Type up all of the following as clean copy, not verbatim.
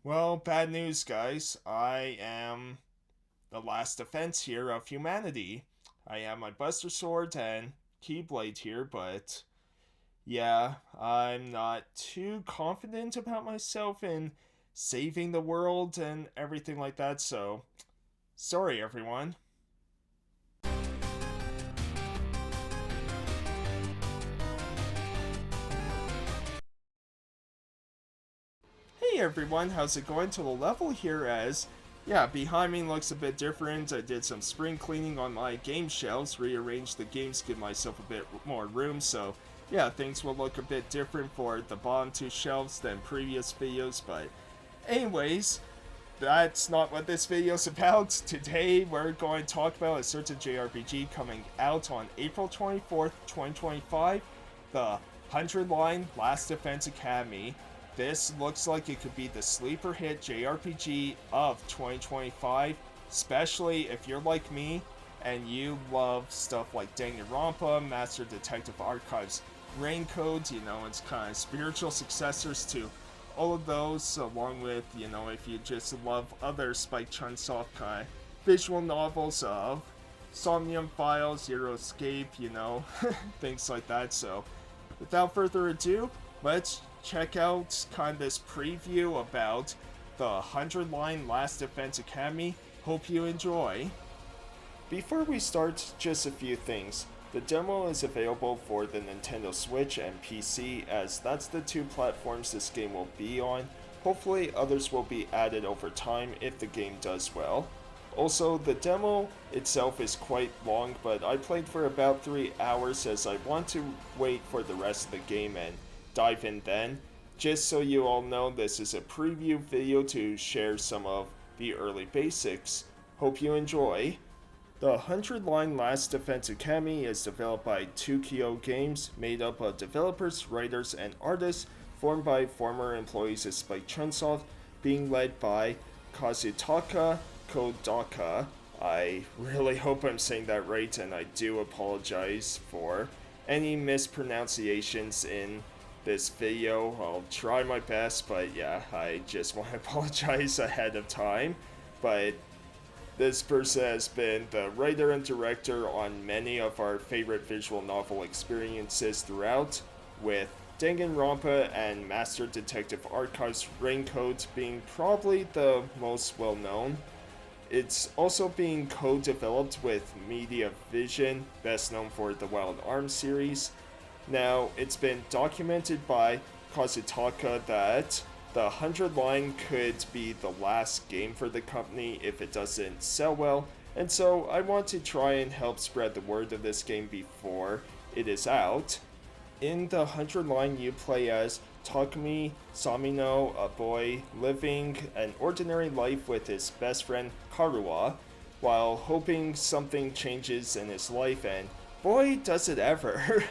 Well, bad news, guys. I am the last defense here of humanity. I have my Buster Sword and Keyblade here, but yeah, I'm not too confident about myself in saving the world and everything like that, so sorry, everyone. Hey everyone, how's it going? To the level here as yeah, behind me looks a bit different. I did some spring cleaning on my game shelves, rearranged the games, give myself a bit more room, so yeah, things will look a bit different for the bottom two shelves than previous videos, but anyways, that's not what this video's about. Today we're going to talk about a certain JRPG coming out on April 24th, 2025, the 100 Line Last Defense Academy. This looks like it could be the sleeper hit JRPG of 2025, especially if you're like me and you love stuff like Danganronpa, Master Detective Archives, Raincodes, it's kind of spiritual successors to all of those, along with, if you just love other Spike Chunsoft kind of visual novels of Somnium Files, Zero Escape, things like that. So, without further ado, let's check out kind of this preview about the 100 Line Last Defense Academy. Hope you enjoy. Before we start, just a few things. The demo is available for the Nintendo Switch and PC, as that's the two platforms this game will be on. Hopefully others will be added over time if the game does well. Also, the demo itself is quite long, but I played for about 3 hours as I want to wait for the rest of the game and dive in then. Just so you all know, this is a preview video to share some of the early basics. Hope you enjoy. The 100 Line Last Defense Academy is developed by 2Kyo Games, made up of developers, writers, and artists formed by former employees of Spike Chunsoft, being led by Kazutaka Kodaka. I really hope I'm saying that right, and I do apologize for any mispronunciations in this video. I'll try my best, but yeah, I just want to apologize ahead of time. But this person has been the writer and director on many of our favorite visual novel experiences throughout, with Danganronpa and Master Detective Archives Raincodes being probably the most well known. It's also being co-developed with Media Vision, best known for the Wild Arms series. Now, it's been documented by Kazutaka that the 100 Line could be the last game for the company if it doesn't sell well, and so I want to try and help spread the word of this game before it is out. In the 100 Line, you play as Takumi Samino, a boy living an ordinary life with his best friend Karuwa, while hoping something changes in his life, and boy does it ever.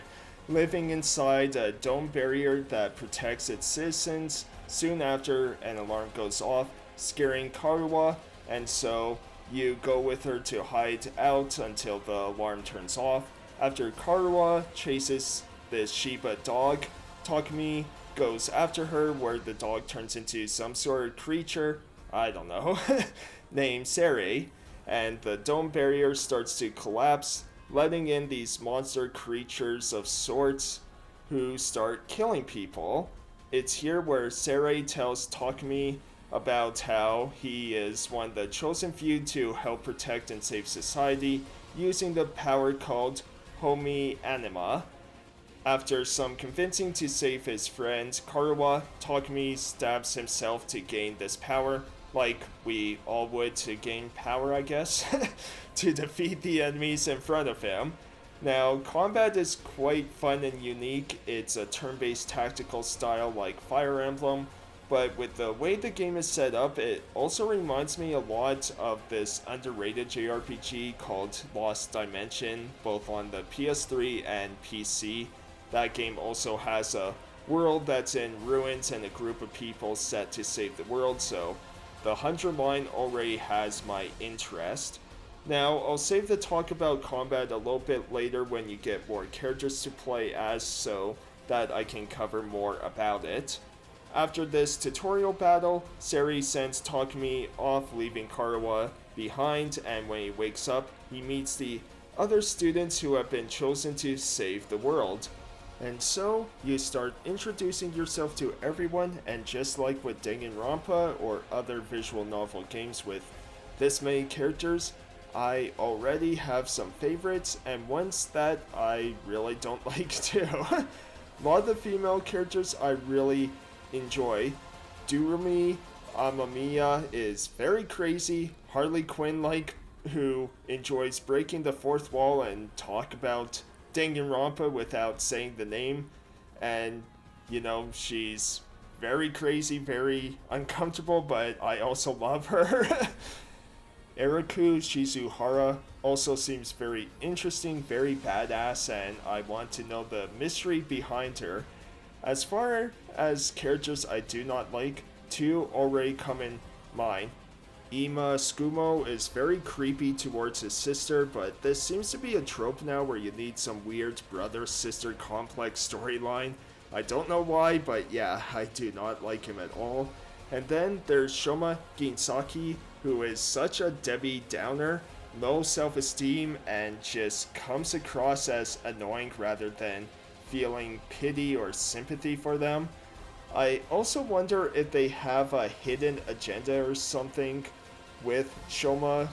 Living inside a dome barrier that protects its citizens. Soon after, an alarm goes off, scaring Karuwa, and so you go with her to hide out until the alarm turns off. After Karuwa chases this Shiba dog, Takumi goes after her, where the dog turns into some sort of creature, I don't know, named Sere, and the dome barrier starts to collapse, letting in these monster creatures of sorts who start killing people. It's here where Sere tells Takumi about how he is one of the chosen few to help protect and save society using the power called Homi Anima. After some convincing to save his friend Karuwa, Takumi stabs himself to gain this power, like we all would to gain power, I guess, to defeat the enemies in front of him. Now, combat is quite fun and unique. It's a turn-based tactical style like Fire Emblem, but with the way the game is set up, it also reminds me a lot of this underrated JRPG called Lost Dimension, both on the PS3 and PC. That game also has a world that's in ruins and a group of people set to save the world, so the 100 Line already has my interest. Now, I'll save the talk about combat a little bit later when you get more characters to play as, so that I can cover more about it. After this tutorial battle, Sari sends Takumi off, leaving Karawa behind, and when he wakes up, he meets the other students who have been chosen to save the world. And so, you start introducing yourself to everyone, and just like with Danganronpa or other visual novel games with this many characters, I already have some favorites and ones that I really don't like too. A lot of the female characters I really enjoy. Durumi Amamiya is very crazy, Harley Quinn-like, who enjoys breaking the fourth wall and talk about Danganronpa without saying the name. And, she's very crazy, very uncomfortable, but I also love her. Eriku Shizuhara also seems very interesting, very badass, and I want to know the mystery behind her. As far as characters I do not like, two already come in mind. Ima Skumo is very creepy towards his sister, but this seems to be a trope now where you need some weird brother-sister complex storyline. I don't know why, but yeah, I do not like him at all. And then there's Shoma Ginsaki, who is such a Debbie Downer, low self-esteem, and just comes across as annoying rather than feeling pity or sympathy for them. I also wonder if they have a hidden agenda or something with Shoma,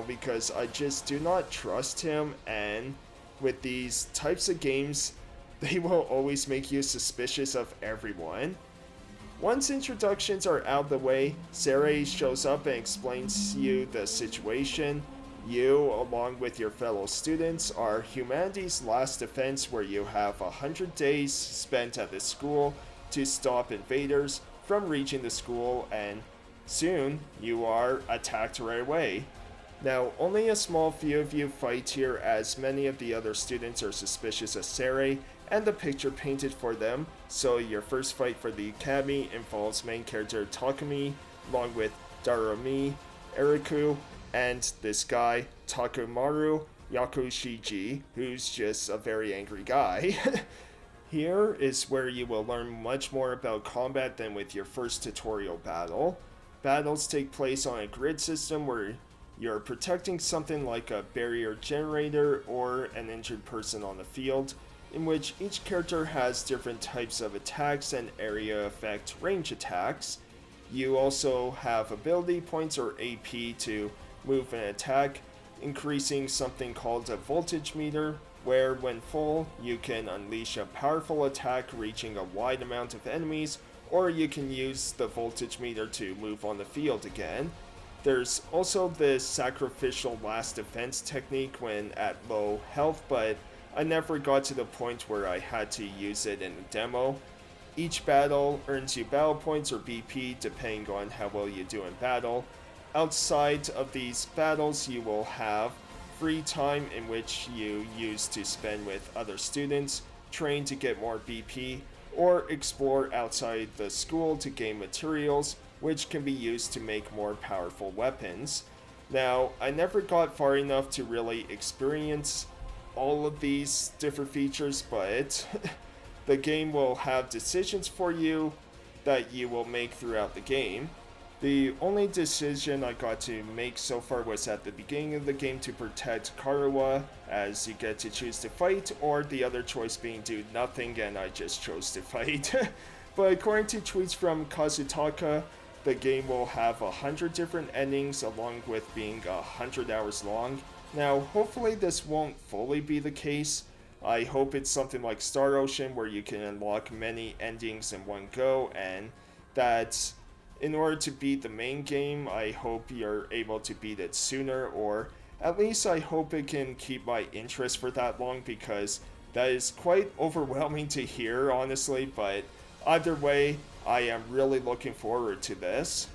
because I just do not trust him, and with these types of games, they will always make you suspicious of everyone. Once introductions are out of the way, Sari shows up and explains you the situation. You, along with your fellow students, are humanity's last defense, where you have 100 days spent at the school to stop invaders from reaching the school, and soon you are attacked right away. Now, only a small few of you fight here, as many of the other students are suspicious of Sari and the picture painted for them, so your first fight for the academy involves main character Takumi, along with Darumi, Eriku, and this guy, Takumaru Yakushiji, who's just a very angry guy. Here is where you will learn much more about combat than with your first tutorial battle. Battles take place on a grid system where you're protecting something like a barrier generator or an injured person on the field, in which each character has different types of attacks and area effect range attacks. You also have ability points or AP to move an attack, increasing something called a voltage meter, where when full, you can unleash a powerful attack reaching a wide amount of enemies, or you can use the voltage meter to move on the field again. There's also this sacrificial last defense technique when at low health, but I never got to the point where I had to use it in the demo. Each battle earns you battle points or BP depending on how well you do in battle. Outside of these battles, you will have free time in which you use to spend with other students, train to get more BP, or explore outside the school to gain materials, which can be used to make more powerful weapons. Now, I never got far enough to really experience all of these different features, but the game will have decisions for you that you will make throughout the game. The only decision I got to make so far was at the beginning of the game to protect Karawa, as you get to choose to fight, or the other choice being do nothing, and I just chose to fight. But according to tweets from Kazutaka, the game will have 100 different endings, along with being 100 hours long. Now, hopefully this won't fully be the case. I hope it's something like Star Ocean, where you can unlock many endings in one go, and that in order to beat the main game, I hope you're able to beat it sooner, or at least I hope it can keep my interest for that long, because that is quite overwhelming to hear, honestly, but either way, I am really looking forward to this.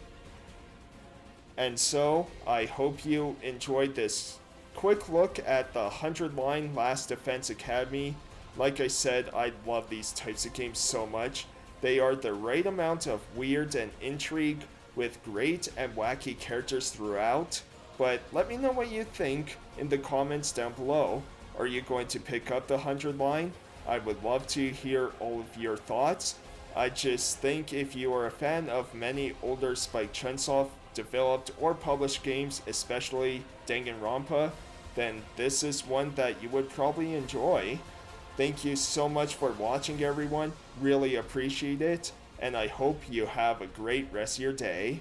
And so, I hope you enjoyed this quick look at the 100-line Last Defense Academy. Like I said, I love these types of games so much. They are the right amount of weird and intrigue, with great and wacky characters throughout. But let me know what you think in the comments down below. Are you going to pick up the 100 line? I would love to hear all of your thoughts. I just think if you are a fan of many older Spike Chunsoft developed or published games, especially Danganronpa, then this is one that you would probably enjoy. Thank you so much for watching, everyone. Really appreciate it, and I hope you have a great rest of your day.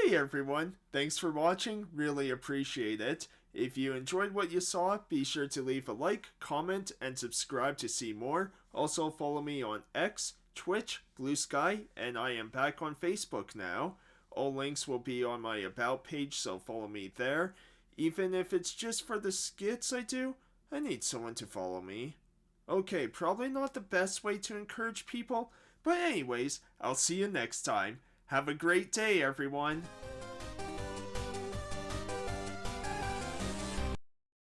Hey everyone, thanks for watching, really appreciate it. If you enjoyed what you saw, be sure to leave a like, comment, and subscribe to see more. Also follow me on X, Twitch, Bluesky, and I am back on Facebook now. All links will be on my About page, so follow me there. Even if it's just for the skits I do, I need someone to follow me. Okay, probably not the best way to encourage people, but anyways, I'll see you next time. Have a great day, everyone!